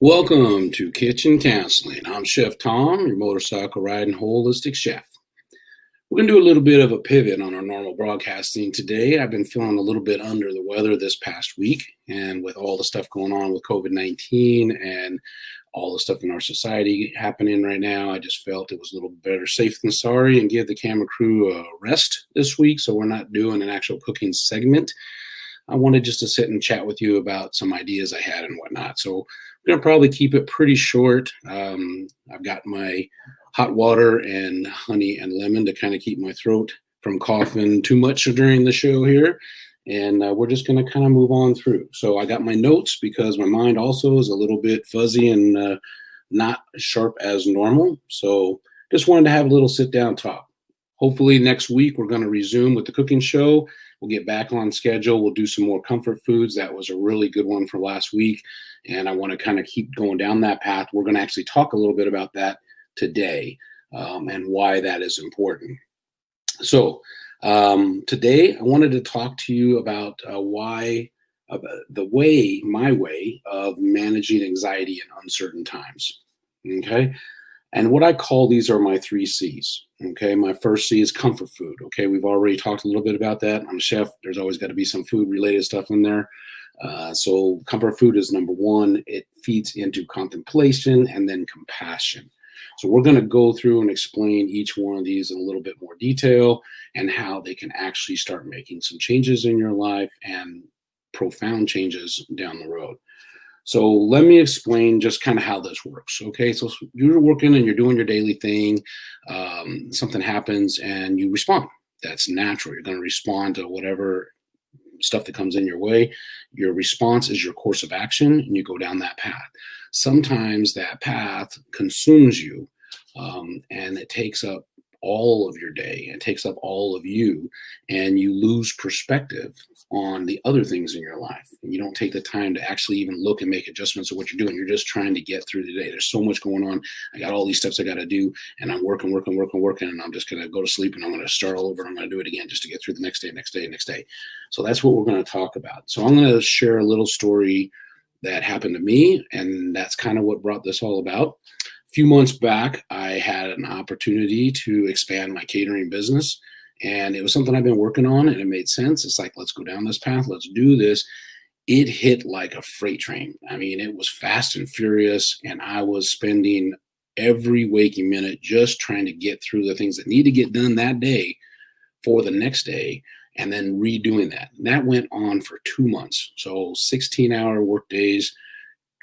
Welcome to Kitchen Counseling. I'm Chef Tom, your motorcycle riding holistic chef. We're going to do a little bit of a pivot on our normal broadcasting today. I've been feeling a little bit under the weather this past week, and with all the stuff going on with COVID-19 and all the stuff in our society happening right now, I just felt it was a little better safe than sorry and give the camera crew a rest this week, so we're not doing an actual cooking segment. I wanted just to sit and chat with you about some ideas I had and whatnot. So I'm going to probably keep it pretty short. I've got my hot water and honey and lemon to kind of keep my throat from coughing too much during the show here. And we're just going to kind of move on through. So I got my notes because my mind also is a little bit fuzzy and not sharp as normal. So just wanted to have a little sit down talk. Hopefully next week we're going to resume with the cooking show. We'll get back on schedule. We'll do some more comfort foods. That was a really good one for last week, and I want to kind of keep going down that path. We're going to actually talk a little bit about that today and why that is important. So today I wanted to talk to you about my way of managing anxiety in uncertain times. Okay. And what I call these are my 3 C's. Okay. My first C is comfort food. Okay. We've already talked a little bit about that. I'm a chef. There's always got to be some food related stuff in there. So comfort food is number 1. It feeds into contemplation and then compassion. So we're going to go through and explain each one of these in a little bit more detail and how they can actually start making some changes in your life and profound changes down the road. So let me explain just kind of how this works. Okay, so you're working and you're doing your daily thing. Something happens and you respond. That's natural. You're going to respond to whatever stuff that comes in your way. Your response is your course of action, and you go down that path. Sometimes that path consumes you, and it takes up all of your day. It takes up all of you, and you lose perspective on the other things in your life. And you don't take the time to actually even look and make adjustments of what you're doing. You're just trying to get through the day. There's so much going on. I got all these steps I got to do, and I'm working, and I'm just going to go to sleep, and I'm going to start all over. And I'm going to do it again just to get through the next day. So that's what we're going to talk about. So I'm going to share a little story that happened to me, and that's kind of what brought this all about. A few months back, I had an opportunity to expand my catering business, and it was something I've been working on, and it made sense. It's like, let's go down this path. Let's do this. It hit like a freight train. I mean, it was fast and furious, and I was spending every waking minute just trying to get through the things that need to get done that day for the next day, and then redoing that. And that went on for 2 months. So 16-hour work days,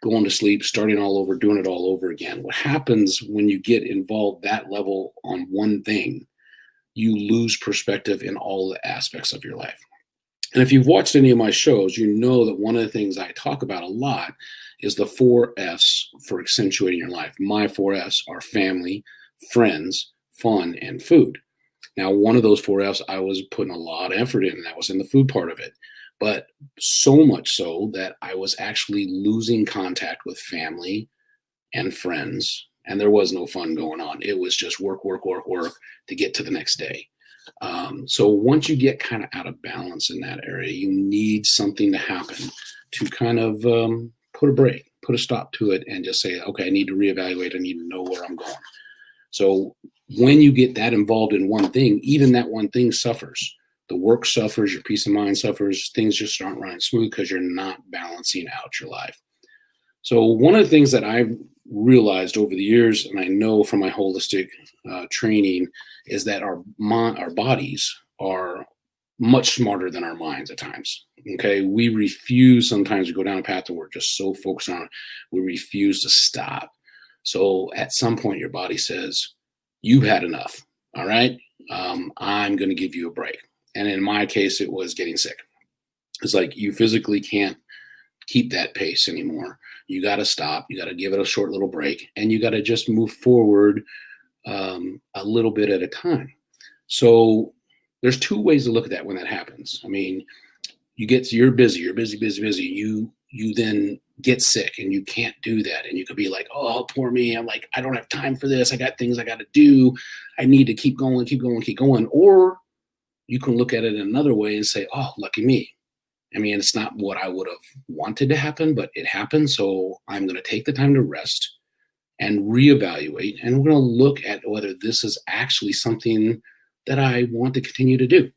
going to sleep, starting all over, doing it all over again. What happens when you get involved that level on one thing, you lose perspective in all the aspects of your life. And if you've watched any of my shows, you know that one of the things I talk about a lot is the 4 F's for accentuating your life. My 4 F's are family, friends, fun, and food. Now, one of those 4 F's I was putting a lot of effort in, and that was in the food part of it. But so much so that I was actually losing contact with family and friends, and there was no fun going on. It was just work to get to the next day. So once you get kind of out of balance in that area, you need something to happen to kind of put a break, put a stop to it, and just say, okay, I need to reevaluate. I need to know where I'm going. So when you get that involved in one thing, even that one thing suffers. The work suffers, your peace of mind suffers, things just aren't running smooth because you're not balancing out your life. So one of the things that I've realized over the years, and I know from my holistic training, is that our bodies are much smarter than our minds at times. Okay, we refuse sometimes to go down a path that we're just so focused on it. We refuse to stop. So at some point, your body says, you've had enough. All right, I'm going to give you a break. And in my case, it was getting sick. It's like you physically can't keep that pace anymore. You got to stop. You got to give it a short little break, and you got to just move forward a little bit at a time. So there's 2 ways to look at that when that happens. I mean, you're busy. You then get sick and you can't do that. And you could be like, oh, poor me. I'm like, I don't have time for this. I got things I got to do. I need to keep going. Or you can look at it another way and say, oh, lucky me. I mean, it's not what I would have wanted to happen, but it happened. So I'm going to take the time to rest and reevaluate. And we're going to look at whether this is actually something that I want to continue to do.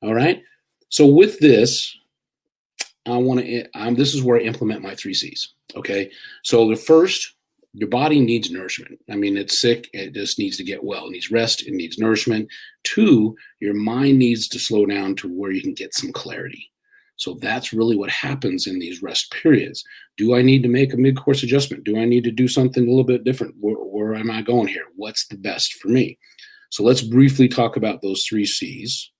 All right. So with this, this is where I implement my three C's. Okay. So the first, your body needs nourishment. I mean, it's sick. It just needs to get well. It needs rest. It needs nourishment. Two, your mind needs to slow down to where you can get some clarity. So that's really what happens in these rest periods. Do I need to make a mid-course adjustment? Do I need to do something a little bit different? Where am I going here? What's the best for me? So let's briefly talk about those three C's.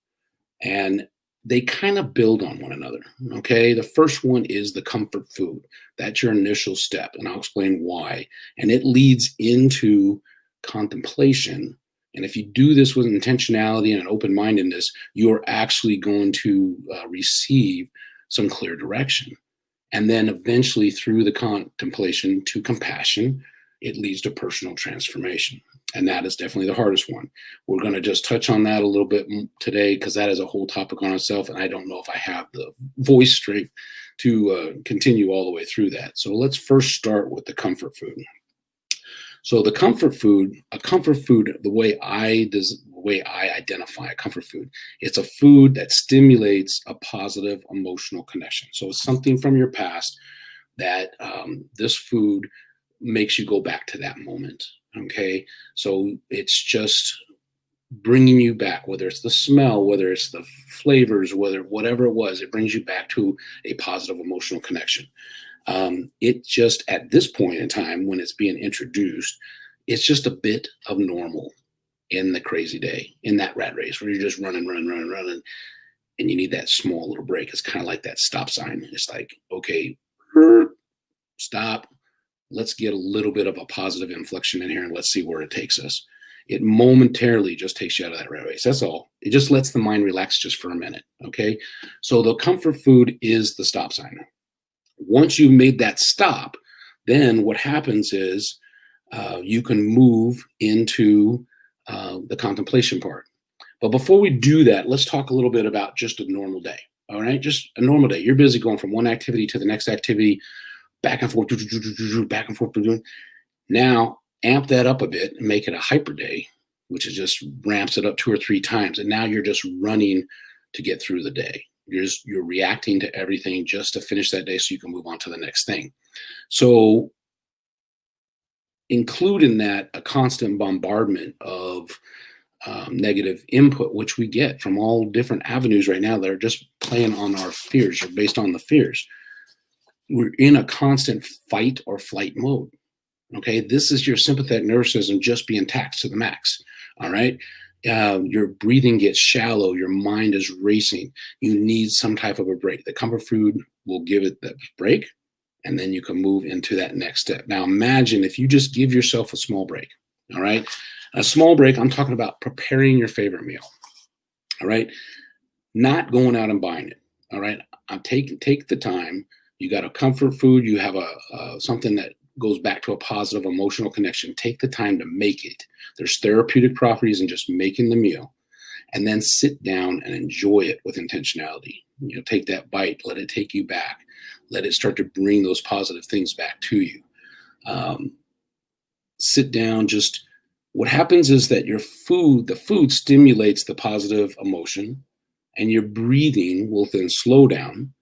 And they kind of build on one another. Okay. The first one is the comfort food. That's your initial step. And I'll explain why. And it leads into contemplation. And if you do this with intentionality and an open mindedness, you're actually going to receive some clear direction. And then eventually, through the contemplation to compassion, it leads to personal transformation. And that is definitely the hardest one. We're going to just touch on that a little bit today because that is a whole topic on itself. And I don't know if I have the voice strength to continue all the way through that. So let's first start with the comfort food. So the comfort food, the way I identify a comfort food, it's a food that stimulates a positive emotional connection. So it's something from your past that this food makes you go back to that moment. Okay, so it's just bringing you back, whether it's the smell, whether it's the flavors, whatever it was, it brings you back to a positive emotional connection. It just, at this point in time, when it's being introduced, it's just a bit of normal in the crazy day, in that rat race where you're just running, and you need that small little break. It's kind of like that stop sign. It's like, okay, stop. Let's get a little bit of a positive inflection in here and let's see where it takes us. It momentarily just takes you out of that rat race. That's all. It just lets the mind relax just for a minute. Okay. So the comfort food is the stop sign. Once you've made that stop, then what happens is you can move into the contemplation part. But before we do that, let's talk a little bit about just a normal day. All right. Just a normal day. You're busy going from one activity to the next activity, back and forth, back and forth. Now amp that up a bit and make it a hyper day, which is just ramps it up 2 or 3 times. And now you're just running to get through the day. You're reacting to everything just to finish that day so you can move on to the next thing. So include in that a constant bombardment of negative input, which we get from all different avenues right now that are just playing on our fears or based on the fears. We're in a constant fight or flight mode. Okay, this is your sympathetic nervous system just being taxed to the max. All right, your breathing gets shallow, your mind is racing. You need some type of a break. The comfort food will give it that break, and then you can move into that next step. Now, imagine if you just give yourself a small break. All right, a small break. I'm talking about preparing your favorite meal. All right, not going out and buying it. All right, take the time. You got a comfort food. You have something that goes back to a positive emotional connection. Take the time to make it. There's therapeutic properties in just making the meal, and then sit down and enjoy it with intentionality. You know, take that bite, let it take you back, let it start to bring those positive things back to you. Sit down. Just what happens is that the food stimulates the positive emotion, and your breathing will then slow down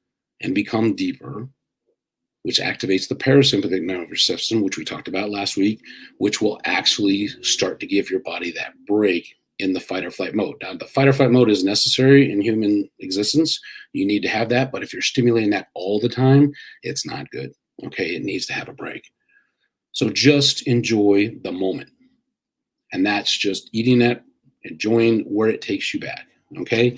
and become deeper, which activates the parasympathetic nervous system, which we talked about last week, which will actually start to give your body that break in the fight or flight mode. Now, the fight or flight mode is necessary in human existence. You need to have that, but if you're stimulating that all the time, it's not good. Okay, it needs to have a break. So just enjoy the moment. And that's just eating it, enjoying where it takes you back. Okay,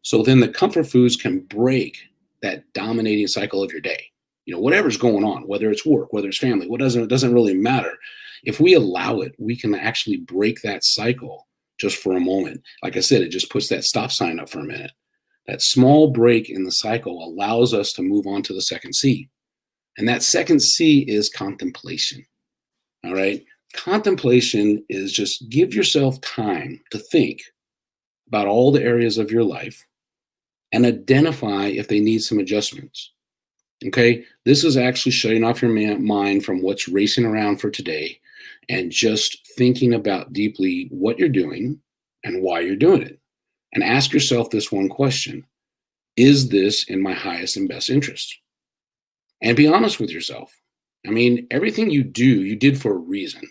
so then the comfort foods can break that dominating cycle of your day. You know, whatever's going on, whether it's work, whether it's family, it doesn't really matter. If we allow it, we can actually break that cycle just for a moment. Like I said, it just puts that stop sign up for a minute. That small break in the cycle allows us to move on to the second C. And that second C is contemplation. All right. Contemplation is just give yourself time to think about all the areas of your life and identify if they need some adjustments. Okay, this is actually shutting off your mind from what's racing around for today and just thinking about deeply what you're doing and why you're doing it. And ask yourself this one question: is this in my highest and best interest? And be honest with yourself. I mean, everything you do, you did for a reason.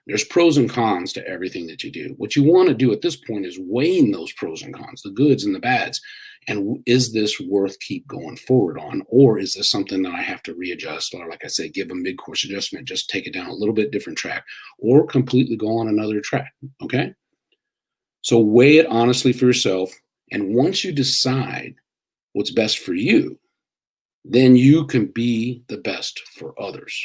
There's pros and cons to everything that you do. What you want to do at this point is weighing those pros and cons, the goods and the bads. And is this worth keep going forward on? Or is this something that I have to readjust? Or, like I said, give a mid course adjustment, just take it down a little bit different track, or completely go on another track. Okay. So weigh it honestly for yourself. And once you decide what's best for you, then you can be the best for others.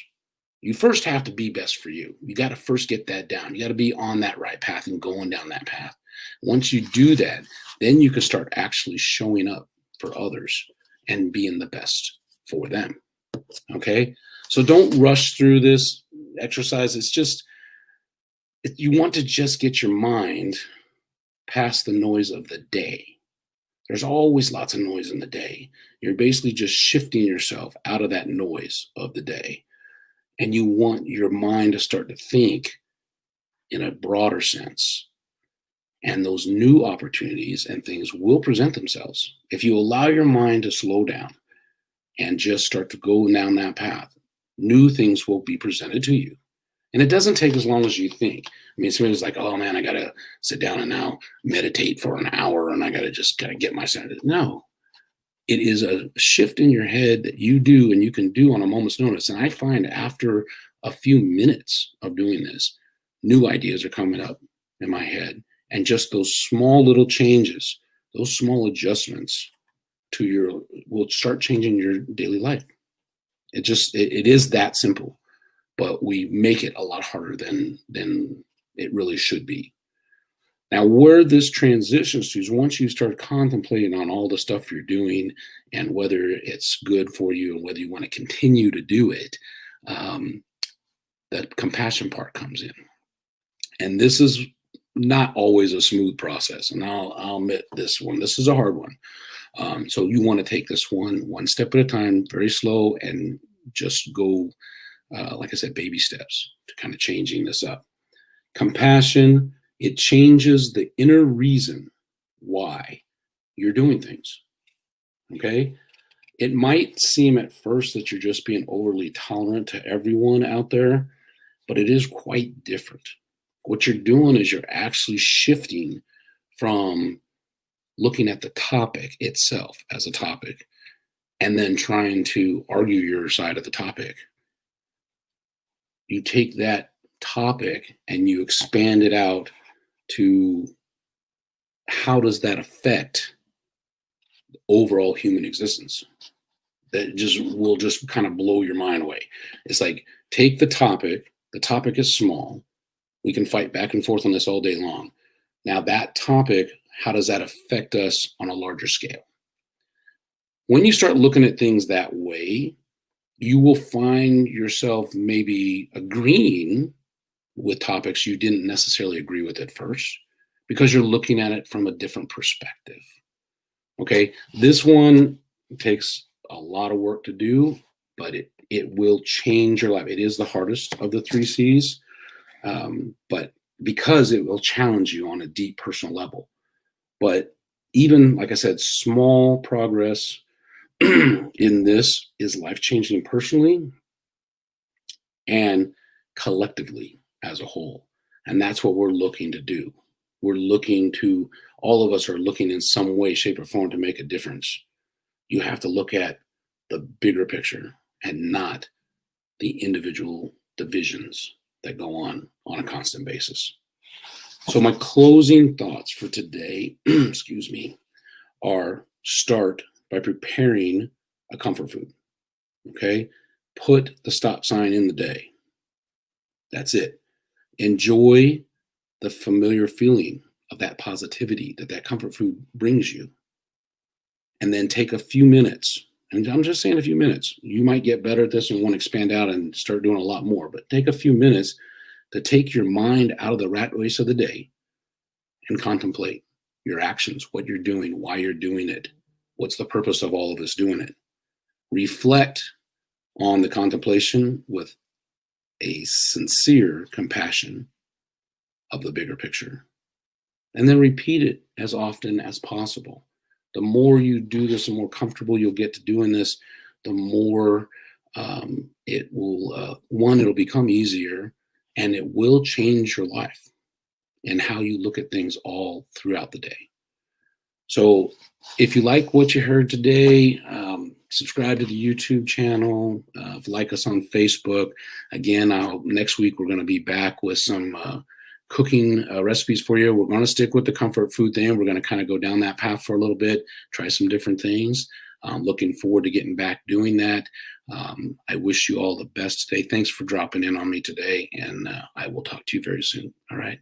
You first have to be best for you. You got to first get that down. You got to be on that right path and going down that path. Once you do that, then you can start actually showing up for others and being the best for them. Okay? So don't rush through this exercise. It's just, you want to just get your mind past the noise of the day. There's always lots of noise in the day. You're basically just shifting yourself out of that noise of the day. And you want your mind to start to think in a broader sense. And those new opportunities and things will present themselves. If you allow your mind to slow down and just start to go down that path, new things will be presented to you. And it doesn't take as long as you think. I mean, somebody's like, oh man, I got to sit down and now meditate for an hour and I got to just kind of get my sanity. No, it is a shift in your head that you do and you can do on a moment's notice. And I find after a few minutes of doing this, new ideas are coming up in my head. And just those small little changes, those small adjustments to your, will start changing your daily life. It is that simple, but we make it a lot harder than it really should be. Now, where this transitions to is once you start contemplating on all the stuff you're doing and whether it's good for you and whether you want to continue to do it, the compassion part comes in. And this is not always a smooth process. And I'll admit this one. This is a hard one. So you want to take this one step at a time, very slow, and just go, like I said, baby steps to kind of changing this up. Compassion, it changes the inner reason why you're doing things. Okay? It might seem at first that you're just being overly tolerant to everyone out there, but it is quite different. What you're doing is you're actually shifting from looking at the topic itself as a topic and then trying to argue your side of the topic. You take that topic and you expand it out to how does that affect overall human existence. That will just kind of blow your mind away. It's like, take the topic is small. We can fight back and forth on this all day long. Now that topic, how does that affect us on a larger scale? When you start looking at things that way, you will find yourself maybe agreeing with topics you didn't necessarily agree with at first because you're looking at it from a different perspective. Okay, this one takes a lot of work to do, but it will change your life. It is the hardest of the 3 C's. But because it will challenge you on a deep personal level. But even, like I said, small progress in this is life-changing personally and collectively as a whole. And that's what we're looking to do. All of us are looking in some way, shape, or form to make a difference. You have to look at the bigger picture and not the individual divisions that go on a constant basis. So my closing thoughts for today, excuse me, are start by preparing a comfort food. Okay? Put the stop sign in the day. That's it. Enjoy the familiar feeling of that positivity that comfort food brings you. And then take a few minutes. And I'm just saying a few minutes. You might get better at this and want to expand out and start doing a lot more, but take a few minutes to take your mind out of the rat race of the day and contemplate your actions, what you're doing, why you're doing it, What's the purpose of all of us doing it? Reflect on the contemplation with a sincere compassion of the bigger picture. And then repeat it as often as possible. The more you do this, the more comfortable you'll get to doing this, the more it will, one, it'll become easier, and it will change your life and how you look at things all throughout the day. So if you like what you heard today, subscribe to the YouTube channel, like us on Facebook. Again, next week we're going to be back with some cooking recipes for you. We're going to stick with the comfort food thing. We're going to kind of go down that path for a little bit, try some different things. Looking forward to getting back doing that. I wish you all the best today. Thanks for dropping in on me today, and I will talk to you very soon. All right.